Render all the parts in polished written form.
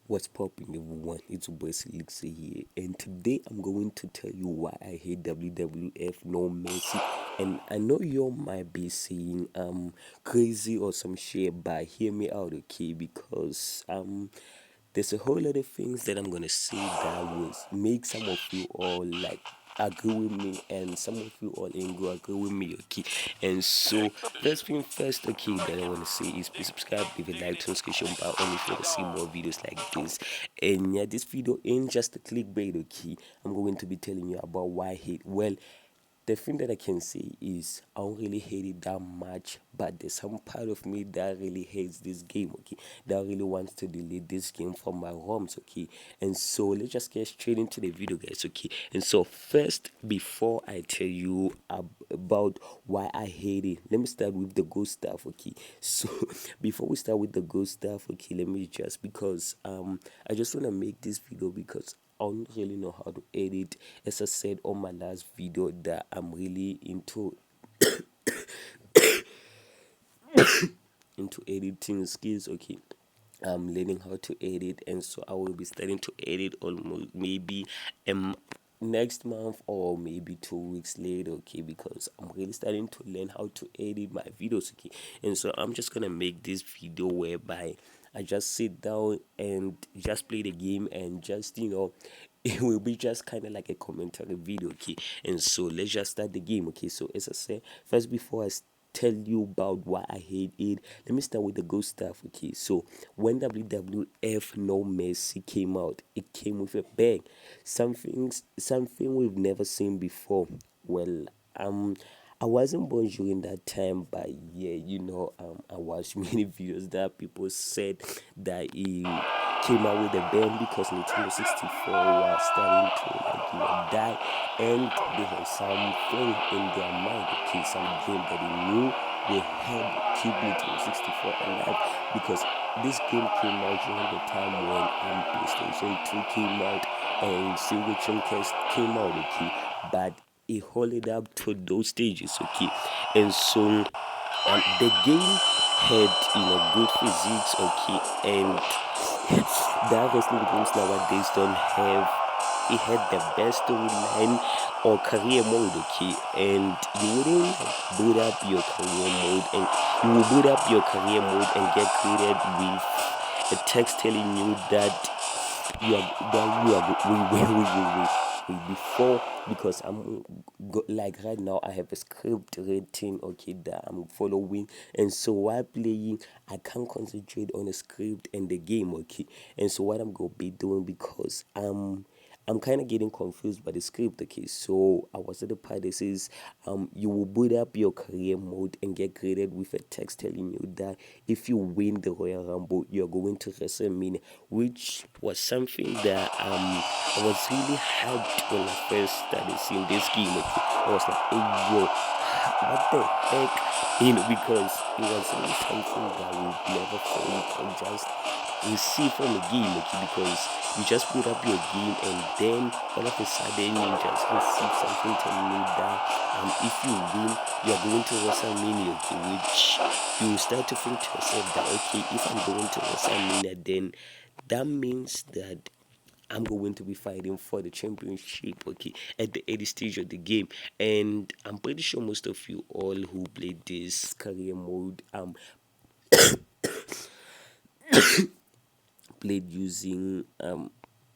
What's popping, everyone? It's your boy Selixa here, and today I'm going to tell you why I hate WWF No Mercy. And I know you might be saying crazy or some shit, but hear me out, okay? Because there's a whole lot of things that I'm gonna say that will make some of you all like agree with me, and some of you all ain't gonna agree with me, okay? And so first thing first, okay, that I want to say is please subscribe, leave a like, turn notification bell on if you want to see more videos like this. And yeah, this video ain't just a clickbait, okay? I'm going to be telling you about why I hate. Well, the thing that I can say is I don't really hate it that much, but there's some part of me that really hates this game, okay? That really wants to delete this game from my ROMs, okay? And so let's just get straight into the video, guys, okay? And so first, before I tell you about why I hate it, let me start with the good stuff, okay? So before we start with the good stuff, okay, let me just because I just want to make this video because I don't really know how to edit. As I said on my last video, that I'm really into editing skills, okay? I'm learning how to edit, and so I will be starting to edit almost maybe next month or maybe 2 weeks later, okay? Because I'm really starting to learn how to edit my videos, okay? And so I'm just gonna make this video whereby I just sit down and just play the game and just it will be just kind of like a commentary video, okay? And so let's just start the game, okay? So as I said, first before I tell you about why I hate it, let me start with the good stuff, okay? So when WWF No Mercy came out, it came with a bang, something we've never seen before. Well, I wasn't born during that time, but yeah, I watched many videos that people said that he came out with a band because Nintendo 64 was starting to die, and they had something in their mind, okay, some game that they knew will help keep Nintendo 64 alive, because this game came out during the time when PlayStation 2 came out and Silver Dreamcast came out, okay, but it held up to those stages, okay. And so the game had good physics, okay, and that wrestling games nowadays don't have. It had the best storyline or career mode, okay, and you wouldn't boot up your career mode, and you will boot up your career mode and get created with a text telling you that you are wait before, because like right now I have a script written, okay, that I'm following, and so while playing I can't concentrate on the script and the game, okay. And so what I'm gonna be doing, because I'm kind of getting confused by the script, okay. So I was at the part that says you will boot up your career mode and get created with a text telling you that if you win the Royal Rumble, you're going to WrestleMania, which was something that I was really hyped when I first started seeing this game, okay. I was like, hey yo, what the heck, because it was really something that we never thought we could just receive from a game, okay, because you just put up your game and then all of a sudden you just receive something telling you that if you win, you're going to WrestleMania, okay, which you start to think to yourself that, okay, if I'm going to WrestleMania, then that means that I'm going to be fighting for the championship, okay, at the early stage of the game. And I'm pretty sure most of you all who played this career mode played using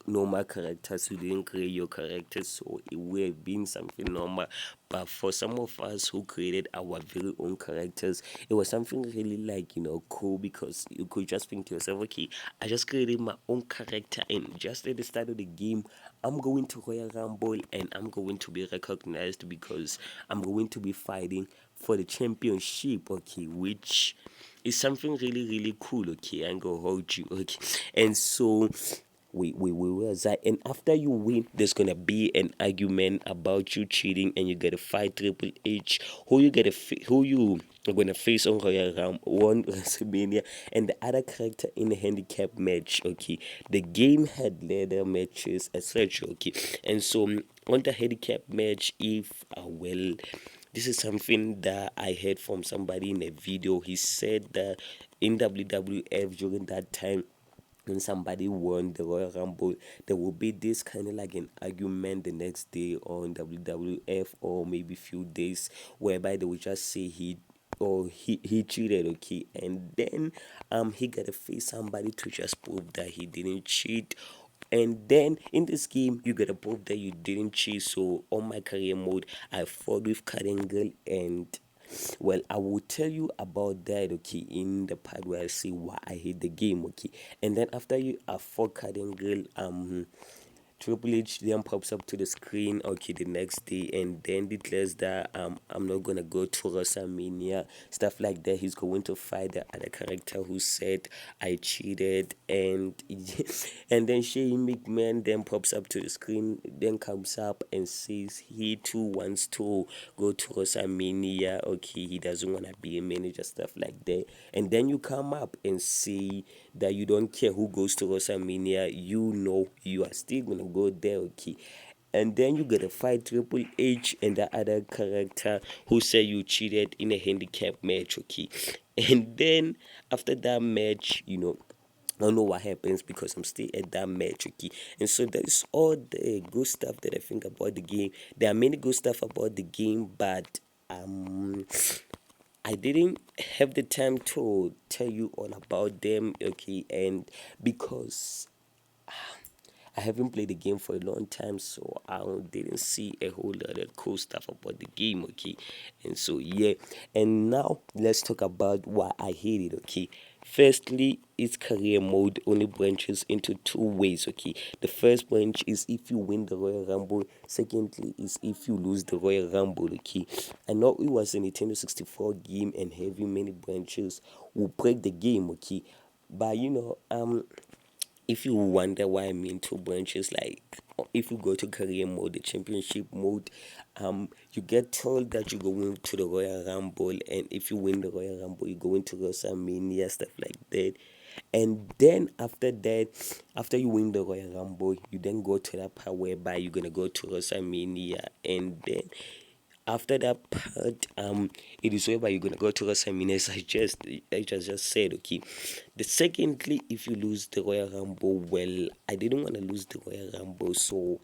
normal characters. You didn't create your characters, so it would have been something normal. But for some of us who created our very own characters, it was something really like cool, because you could just think to yourself, okay, I just created my own character, and just at the start of the game I'm going to Royal Rumble and I'm going to be recognized because I'm going to be fighting for the championship, okay, which is something really really cool, okay. I'm gonna hold you, okay. And so we was that, and after you win there's gonna be an argument about you cheating, and you gotta fight Triple H, who you are gonna face on Royal Rumble, one WrestleMania, and the other character in a handicap match, okay. The game had ladder matches, etc., okay. And so on the handicap match, if well, this is something that I heard from somebody in a video. He said that in WWF during that time, when somebody won the Royal Rumble, there will be this kind of like an argument the next day on WWF, or maybe few days, whereby they will just say he cheated, okay, and then he gotta face somebody to just prove that he didn't cheat. And then in this game, you gotta prove that you didn't cheat. So on my career mode, I fought with Karengal, and well, I will tell you about that, okay, in the part where I say why I hate the game, okay. And then after you are fought Karengal, Triple H then pops up to the screen, okay, the next day, and then declares that I'm not gonna go to WrestleMania, stuff like that. He's going to fight the other character who said I cheated, and and then Shane McMahon then pops up to the screen, then comes up and says he too wants to go to WrestleMania. Okay, he doesn't wanna be a manager, stuff like that. And then you come up and say that you don't care who goes to WrestleMania, you know you are still gonna go there, okay. And then you gotta fight Triple H and the other character who said you cheated in a handicap match, okay. And then after that match, I don't know what happens because I'm still at that match, okay. And so that is all the good stuff that I think about the game. There are many good stuff about the game, but I didn't have the time to tell you all about them, okay, and because I haven't played the game for a long time, so I didn't see a whole lot of cool stuff about the game, okay. And so yeah, and now let's talk about why I hate it, okay. Firstly, its career mode only branches into two ways, okay. The first branch is if you win the Royal Rumble. Secondly, is if you lose the Royal Rumble, okay. I know it was a Nintendo 64 game, and having many branches will break the game, okay. But if you wonder why I'm in two branches, like if you go to career mode, the championship mode, you get told that you're going to the Royal Rumble, and if you win the Royal Rumble, you go into WrestleMania, stuff like that. And then after that, after you win the Royal Rumble, you then go to that part whereby you're gonna go to WrestleMania, and then after that part, it is whereby you're gonna go to WrestleMania, as I just said, okay. The secondly, if you lose the Royal Rumble, well, I didn't want to lose the Royal Rumble, so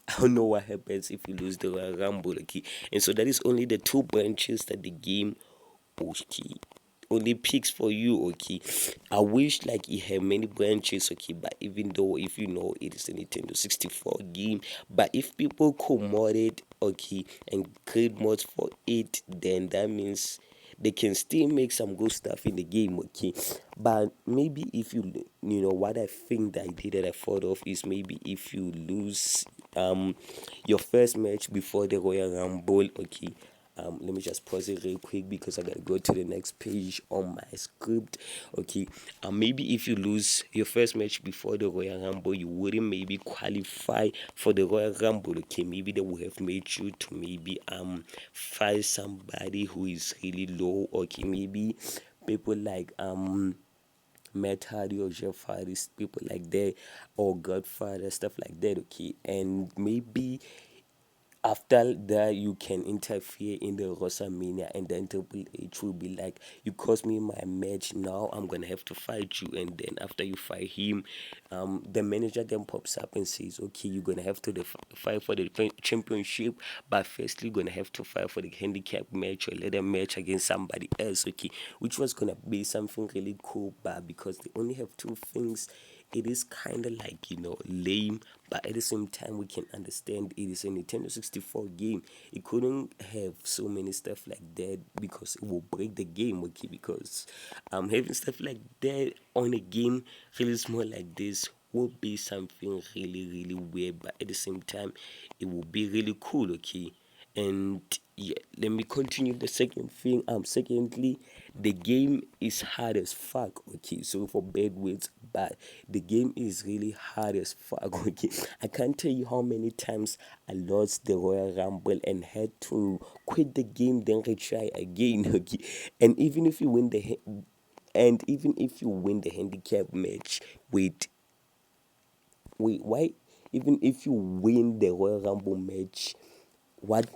I don't know what happens if you lose the Royal Rumble, okay. And so that is only the two branches that the game, okay, only picks for you, okay. I wish like it had many branches, okay, but even though if you know it is a Nintendo 64 game, but if people could mod it, okay, and create mods for it, then that means they can still make some good stuff in the game, okay. But maybe if what I think that I did that I thought of is maybe if you lose your first match before the Royal Rumble, okay. Let me just pause it real quick because I gotta go to the next page on my script. Okay. Maybe if you lose your first match before the Royal Rumble, you wouldn't maybe qualify for the Royal Rumble. Okay. Maybe they would have made you to maybe fight somebody who is really low. Okay. Maybe people like Matt Hardy or Jeff Hardy, people like that, or Godfather, stuff like that, okay. And maybe after that you can interfere in the WrestleMania, and then Triple H will be like, you cost me my match, now I'm gonna have to fight you. And then after you fight him, the manager then pops up and says, okay, you're gonna have to fight for the championship, but firstly you're gonna have to fight for the handicap match or ladder match against somebody else, okay. Which was gonna be something really cool, but because they only have two things, it is kind of like lame. But at the same time, we can understand it is a Nintendo 64 game. It couldn't have so many stuff like that because it will break the game, okay. Because having stuff like that on a game really small like this will be something really really weird, but at the same time it will be really cool, okay. And yeah, let me continue the second thing. Secondly, the game is hard as fuck, okay. So for bad words, but the game is really hard as fuck, okay. I can't tell you how many times I lost the Royal Rumble and had to quit the game, then retry again, okay. And even if you win the handicap match, wait, why? Even if you win the Royal Rumble match, what?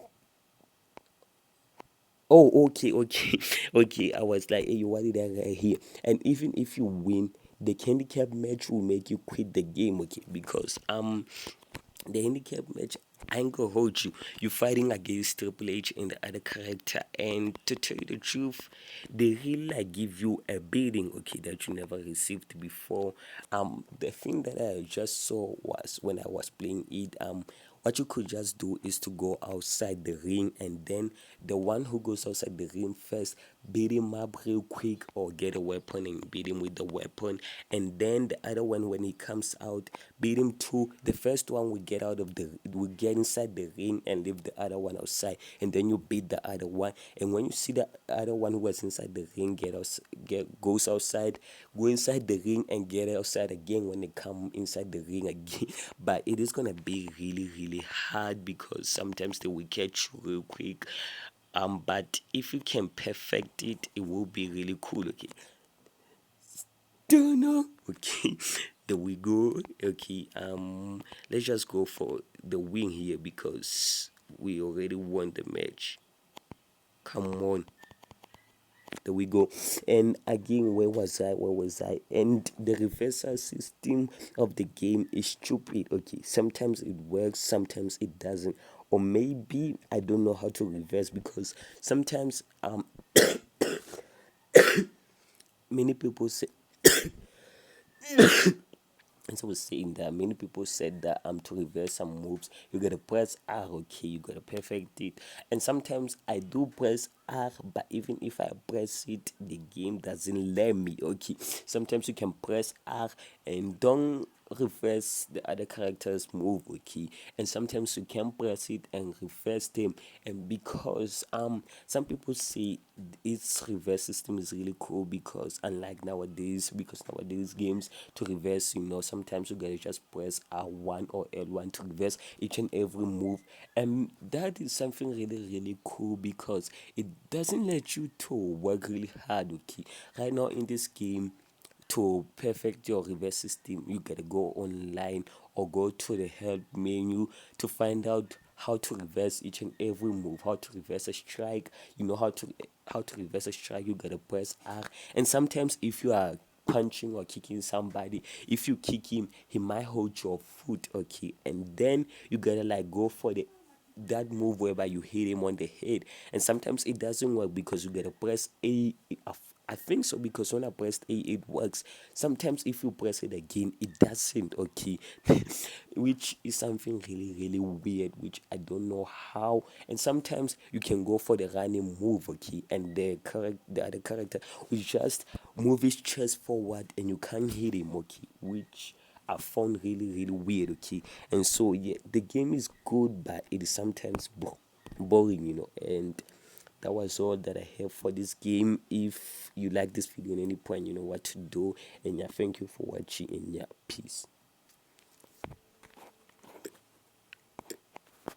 Oh, okay, okay, okay. I was like, hey, what did I write here? And even if you win the handicap match will make you quit the game, okay, because the handicap match, I ain't gonna hold you. You're fighting against Triple H and the other character, and to tell you the truth, they really like give you a beating, okay, that you never received before. The thing that I just saw was when I was playing it. What you could just do is to go outside the ring, and then the one who goes outside the ring first beat him up real quick, or get a weapon and beat him with the weapon, and then the other one when he comes out beat him too. The first one will get inside the ring and leave the other one outside, and then you beat the other one. And when you see the other one who was inside the ring goes outside, go inside the ring and get outside again when they come inside the ring again. But it is gonna be really really hard because sometimes they will catch you real quick. But if you can perfect it, it will be really cool. Okay, don't know. Okay, there we go. Okay, let's just go for the win here because we already won the match. Come on, there we go. And again, where was I? Where was I? And the reversal system of the game is stupid. Okay, sometimes it works, sometimes it doesn't, or maybe I don't know how to reverse because sometimes many people say, as I was saying, that many people said that to reverse some moves you gotta press R, okay, you gotta perfect it. And sometimes I do press R, but even if I press it, the game doesn't let me, okay. Sometimes you can press R and don't reverse the other character's move, okay. And sometimes you can press it and reverse them. And because some people say its reverse system is really cool because unlike nowadays, because nowadays games to reverse, sometimes you gotta just press R1 or L1 to reverse each and every move. And that is something really really cool because it doesn't let you to work really hard, okay. Right now in this game, to perfect your reverse system, you gotta go online or go to the help menu to find out how to reverse each and every move, how to reverse a strike. You know how to reverse a strike, you gotta press R. And sometimes if you are punching or kicking somebody, if you kick him, he might hold your foot, okay, and then you gotta like go for that move whereby you hit him on the head. And sometimes it doesn't work because you gotta press A. I think so because when I pressed A it works. Sometimes if you press it again it doesn't, okay. Which is something really really weird, which I don't know how. And sometimes you can go for the running move, okay, and the other character will just move his chest forward and you can't hit him, okay, which I found really really weird, okay. And so yeah, the game is good, but it is sometimes boring, and that was all that I have for this game. If you like this video at any point, you know what to do. And yeah, thank you for watching, and yeah, peace.